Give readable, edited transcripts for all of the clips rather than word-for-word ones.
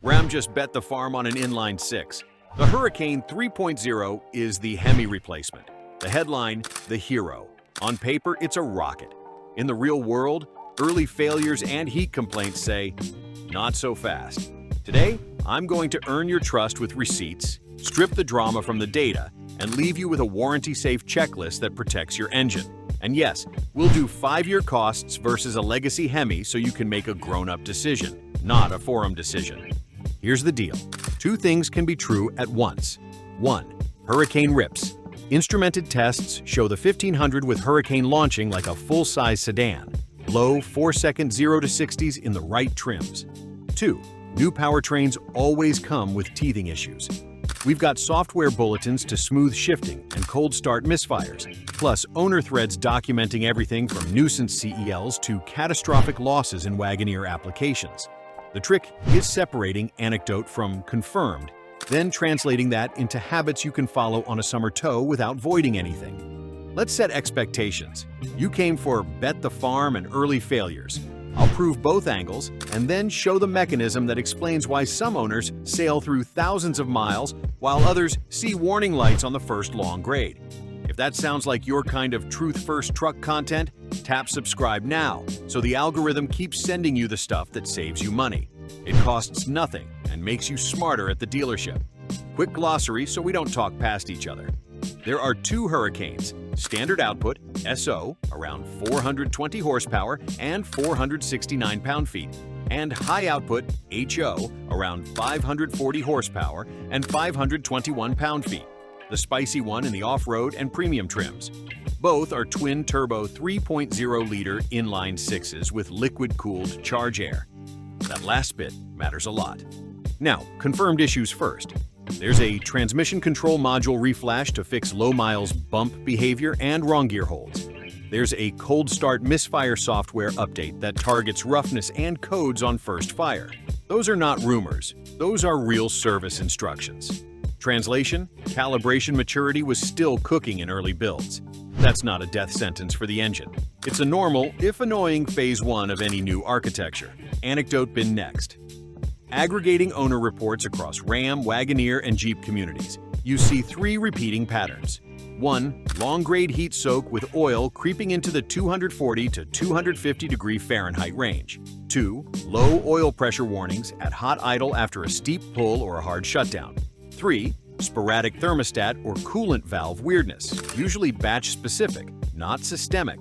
Ram just bet the farm on an inline six. The Hurricane 3.0 is the HEMI replacement. The headline, the hero. On paper, it's a rocket. In the real world, early failures and heat complaints say, not so fast. Today, I'm going to earn your trust with receipts, strip the drama from the data, and leave you with a warranty-safe checklist that protects your engine. And yes, we'll do 5-year costs versus a legacy HEMI so you can make a grown-up decision, not a forum decision. Here's the deal. 2 things can be true at once. 1. Hurricane rips. Instrumented tests show the 1500 with Hurricane launching like a full-size sedan. Low 4-second 0 to 60s in the right trims. 2. New powertrains always come with teething issues. We've got software bulletins to smooth shifting and cold start misfires, plus owner threads documenting everything from nuisance CELs to catastrophic losses in Wagoneer applications. The trick is separating anecdote from confirmed, then translating that into habits you can follow on a summer tow without voiding anything. Let's set expectations. You came for bet the farm and early failures. I'll prove both angles and then show the mechanism that explains why some owners sail through thousands of miles while others see warning lights on the first long grade. If that sounds like your kind of truth-first truck content, tap subscribe now so the algorithm keeps sending you the stuff that saves you money. It costs nothing and makes you smarter at the dealership. Quick glossary so we don't talk past each other. There are 2 Hurricanes, standard output, SO, around 420 horsepower and 469 pound-feet, and high output, HO, around 540 horsepower and 521 pound-feet. The spicy one in the off-road and premium trims. Both are twin-turbo 3.0-liter inline sixes with liquid-cooled charge air. That last bit matters a lot. Now, confirmed issues first. There's a transmission control module reflash to fix low miles bump behavior and wrong gear holds. There's a cold start misfire software update that targets roughness and codes on first fire. Those are not rumors. Those are real service instructions. Translation, calibration maturity was still cooking in early builds. That's not a death sentence for the engine. It's a normal, if annoying, phase 1 of any new architecture. Anecdote bin next. Aggregating owner reports across Ram, Wagoneer, and Jeep communities, you see 3 repeating patterns. 1. Long-grade heat soak with oil creeping into the 240 to 250 degree Fahrenheit range. 2. Low oil pressure warnings at hot idle after a steep pull or a hard shutdown. 3. Sporadic thermostat or coolant valve weirdness, usually batch-specific, not systemic.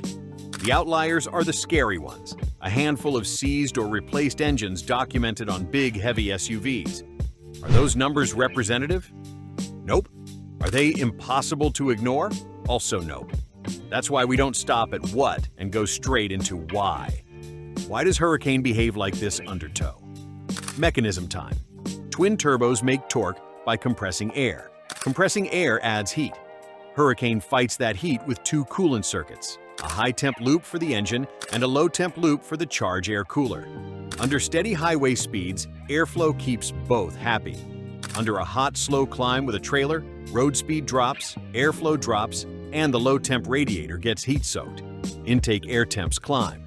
The outliers are the scary ones, a handful of seized or replaced engines documented on big, heavy SUVs. Are those numbers representative? Nope. Are they impossible to ignore? Also nope. That's why we don't stop at what and go straight into why. Why does Hurricane behave like this under tow? Mechanism time. Twin turbos make torque by compressing air. Compressing air adds heat. Hurricane fights that heat with 2 coolant circuits, a high-temp loop for the engine and a low-temp loop for the charge air cooler. Under steady highway speeds, airflow keeps both happy. Under a hot, slow climb with a trailer, road speed drops, airflow drops, and the low-temp radiator gets heat-soaked. Intake air temps climb.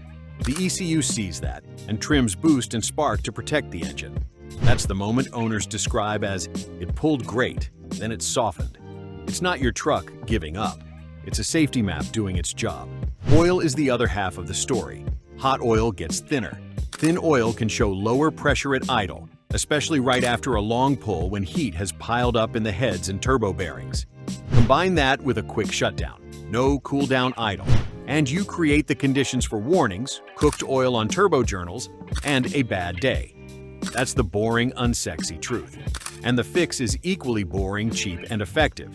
The ECU sees that and trims boost and spark to protect the engine. That's the moment owners describe as, "It pulled great, then it softened." It's not your truck giving up. It's a safety map doing its job. Oil is the other half of the story. Hot oil gets thinner. Thin oil can show lower pressure at idle, especially right after a long pull when heat has piled up in the heads and turbo bearings. Combine that with a quick shutdown, no cool down idle, and you create the conditions for warnings, cooked oil on turbo journals, and a bad day. That's the boring, unsexy truth. And the fix is equally boring, cheap, and effective.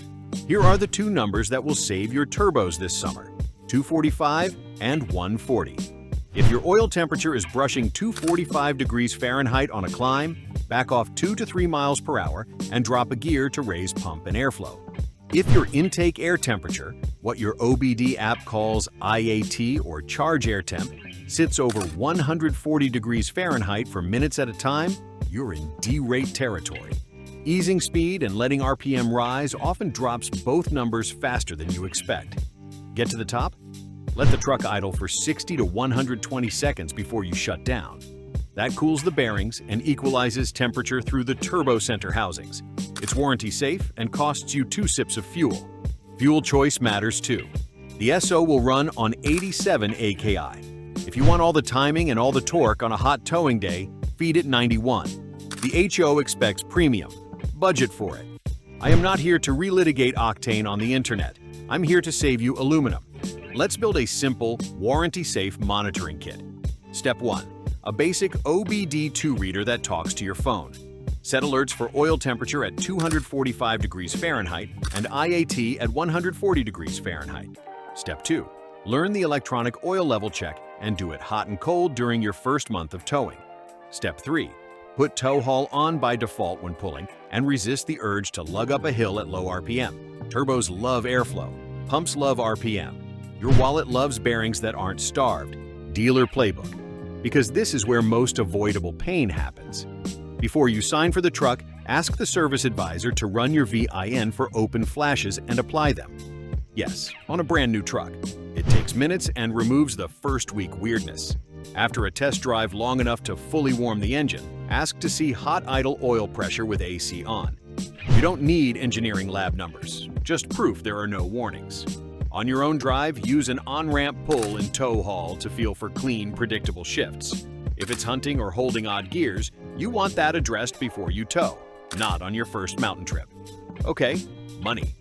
Here are the 2 numbers that will save your turbos this summer, 245 and 140. If your oil temperature is brushing 245 degrees Fahrenheit on a climb, back off 2 to 3 miles per hour and drop a gear to raise pump and airflow. If your intake air temperature, what your OBD app calls IAT or charge air temp, sits over 140 degrees Fahrenheit for minutes at a time, you're in D-rate territory. Easing speed and letting RPM rise often drops both numbers faster than you expect. Get to the top? Let the truck idle for 60 to 120 seconds before you shut down. That cools the bearings and equalizes temperature through the turbo center housings. It's warranty safe and costs you 2 sips of fuel. Fuel choice matters too. The SO will run on 87 AKI. If you want all the timing and all the torque on a hot towing day, feed it 91. The HO expects premium. Budget for it. I am not here to relitigate octane on the internet. I'm here to save you aluminum. Let's build a simple, warranty-safe monitoring kit. Step 1. A basic OBD-II reader that talks to your phone. Set alerts for oil temperature at 245 degrees Fahrenheit and IAT at 140 degrees Fahrenheit. Step 2. Learn the electronic oil level check and do it hot and cold during your first month of towing. Step 3. Put tow haul on by default when pulling and resist the urge to lug up a hill at low RPM. Turbos love airflow. Pumps love RPM. Your wallet loves bearings that aren't starved. Dealer playbook. Because this is where most avoidable pain happens. Before you sign for the truck, ask the service advisor to run your VIN for open flashes and apply them. Yes, on a brand new truck. It takes minutes and removes the first week weirdness. After a test drive long enough to fully warm the engine, ask to see hot idle oil pressure with AC on. You don't need engineering lab numbers, just proof there are no warnings. On your own drive, use an on-ramp pull in tow haul to feel for clean, predictable shifts. If it's hunting or holding odd gears, you want that addressed before you tow, not on your first mountain trip. Okay, money.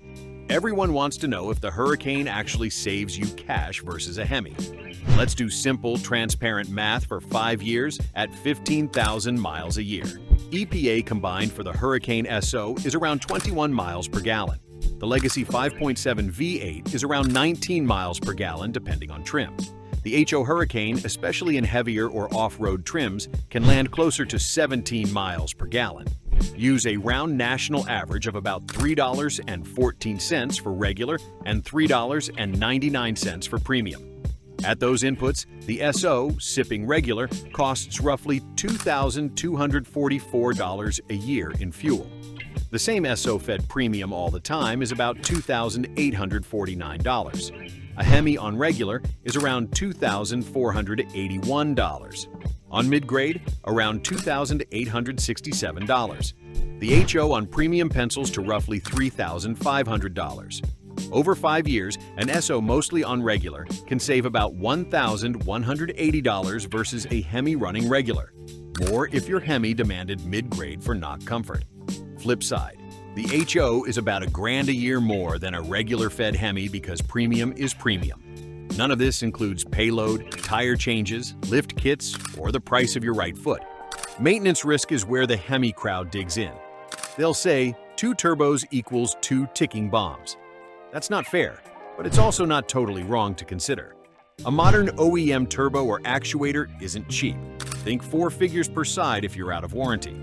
Everyone wants to know if the Hurricane actually saves you cash versus a Hemi. Let's do simple, transparent math for 5 years at 15,000 miles a year. EPA combined for the Hurricane SO is around 21 miles per gallon. The Legacy 5.7 V8 is around 19 miles per gallon depending on trim. The HO Hurricane, especially in heavier or off-road trims, can land closer to 17 miles per gallon. Use a round national average of about $3.14 for regular and $3.99 for premium. At those inputs, the SO, sipping regular, costs roughly $2,244 a year in fuel. The same SO fed premium all the time is about $2,849. A Hemi on regular is around $2,481. On mid-grade, around $2,867. The HO on premium pencils to roughly $3,500. Over 5 years, an SO mostly on regular can save about $1,180 versus a Hemi running regular. More if your Hemi demanded mid-grade for knock comfort. Flip side, the HO is about $1,000 a year more than a regular fed Hemi because premium is premium. None of this includes payload, tire changes, lift kits, or the price of your right foot. Maintenance risk is where the Hemi crowd digs in. They'll say 2 turbos equals 2 ticking bombs. That's not fair, but it's also not totally wrong to consider. A modern OEM turbo or actuator isn't cheap. Think 4 figures per side if you're out of warranty.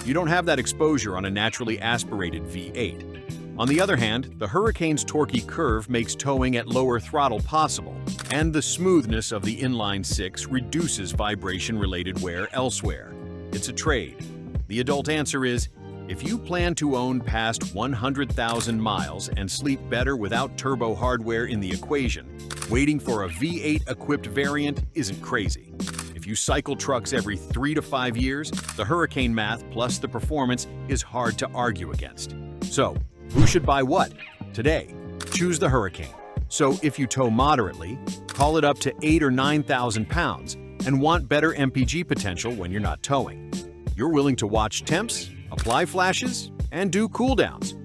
You don't have that exposure on a naturally aspirated V8. On the other hand, the Hurricane's torquey curve makes towing at lower throttle possible, and the smoothness of the inline-6 reduces vibration-related wear elsewhere. It's a trade. The adult answer is, if you plan to own past 100,000 miles and sleep better without turbo hardware in the equation, waiting for a V8-equipped variant isn't crazy. If you cycle trucks every 3 to 5 years, the Hurricane math plus the performance is hard to argue against. So, who should buy what? Today, choose the Hurricane. So if you tow moderately, call it up to 8,000 or 9,000 pounds, and want better MPG potential when you're not towing. You're willing to watch temps, apply flashes, and do cooldowns.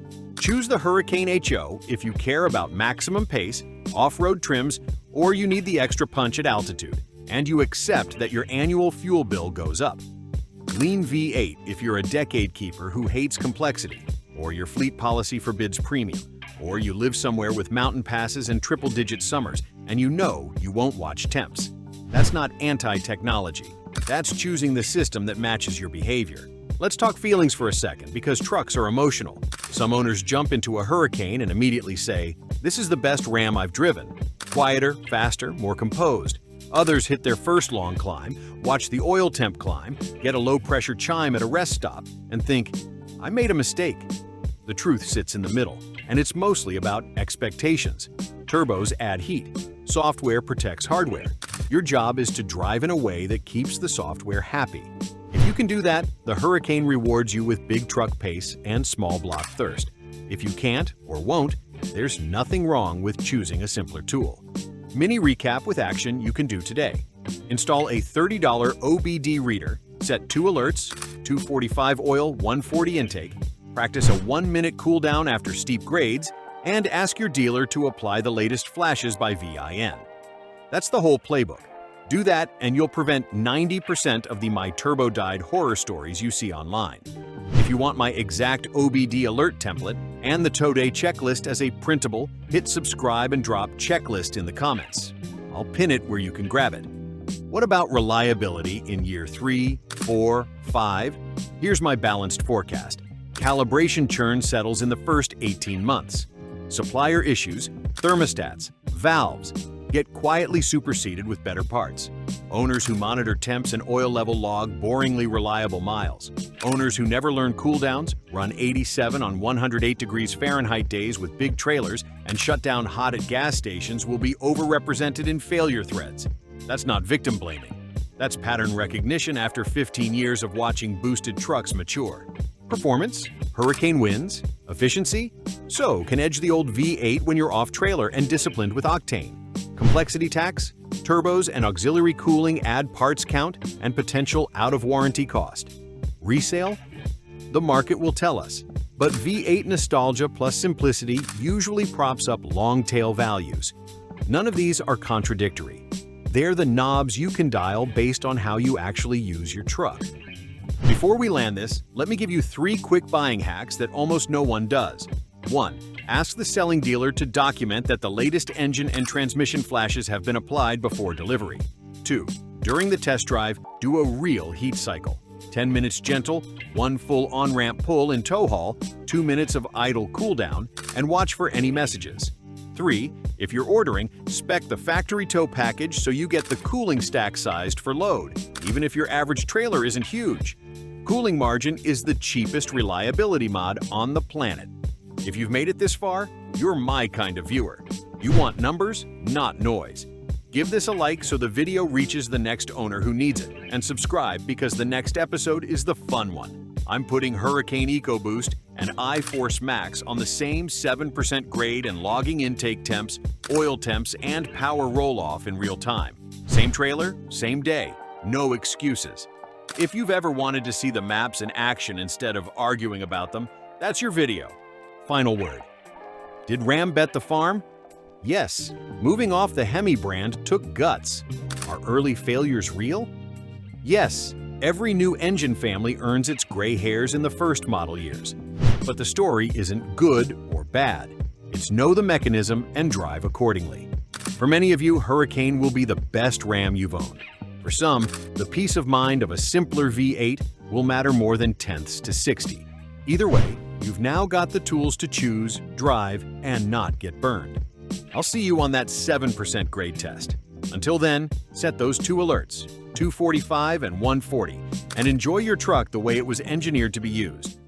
Choose the Hurricane HO if you care about maximum pace, off-road trims, or you need the extra punch at altitude, and you accept that your annual fuel bill goes up. Lean V8 if you're a decade keeper who hates complexity, or your fleet policy forbids premium, or you live somewhere with mountain passes and triple-digit summers, and you know you won't watch temps. That's not anti-technology. That's choosing the system that matches your behavior. Let's talk feelings for a second, because trucks are emotional. Some owners jump into a Hurricane and immediately say, "This is the best Ram I've driven." Quieter, faster, more composed. Others hit their first long climb, watch the oil temp climb, get a low-pressure chime at a rest stop, and think, "I made a mistake." The truth sits in the middle, and it's mostly about expectations. Turbos add heat. Software protects hardware. Your job is to drive in a way that keeps the software happy. If you can do that, the Hurricane rewards you with big truck pace and small block thirst. If you can't or won't, there's nothing wrong with choosing a simpler tool. Mini recap with action you can do today. Install a $30 OBD reader, set 2 alerts, 245 oil, 140 intake, practice a 1-minute cooldown after steep grades, and ask your dealer to apply the latest flashes by VIN. That's the whole playbook. Do that and you'll prevent 90% of the My Turbo Died horror stories you see online. If you want my exact OBD alert template and the Today checklist as a printable, hit subscribe and drop checklist in the comments. I'll pin it where you can grab it. What about reliability in year 3, 4, 5? Here's my balanced forecast. Calibration churn settles in the first 18 months. Supplier issues, thermostats, valves, get quietly superseded with better parts. Owners who monitor temps and oil level log boringly reliable miles. Owners who never learn cooldowns, run 87 on 108 degrees Fahrenheit days with big trailers, and shut down hot at gas stations will be overrepresented in failure threads. That's not victim blaming. That's pattern recognition after 15 years of watching boosted trucks mature. Performance? Hurricane wins. Efficiency? So can edge the old V8 when you're off trailer and disciplined with octane. Complexity tax? Turbos and auxiliary cooling add parts count and potential out-of-warranty cost. Resale? The market will tell us. But V8 nostalgia plus simplicity usually props up long-tail values. None of these are contradictory. They're the knobs you can dial based on how you actually use your truck. Before we land this, let me give you 3 quick buying hacks that almost no one does. 1. Ask the selling dealer to document that the latest engine and transmission flashes have been applied before delivery. 2. During the test drive, do a real heat cycle. 10 minutes gentle, 1 full on-ramp pull in tow haul, 2 minutes of idle cooldown, and watch for any messages. 3. If you're ordering, spec the factory tow package so you get the cooling stack sized for load, even if your average trailer isn't huge. Cooling margin is the cheapest reliability mod on the planet. If you've made it this far, you're my kind of viewer. You want numbers, not noise. Give this a like so the video reaches the next owner who needs it, and subscribe because the next episode is the fun one. I'm putting Hurricane EcoBoost and iForce Max on the same 7% grade and logging intake temps, oil temps, and power roll-off in real time. Same trailer, same day, no excuses. If you've ever wanted to see the maps in action instead of arguing about them, that's your video. Final word. Did Ram bet the farm? Yes, moving off the HEMI brand took guts. Are early failures real? Yes, every new engine family earns its gray hairs in the first model years. But the story isn't good or bad. It's know the mechanism and drive accordingly. For many of you, Hurricane will be the best Ram you've owned. For some, the peace of mind of a simpler V8 will matter more than tenths to 60. Either way, you've now got the tools to choose, drive, and not get burned. I'll see you on that 7% grade test. Until then, set those 2 alerts, 245 and 140, and enjoy your truck the way it was engineered to be used.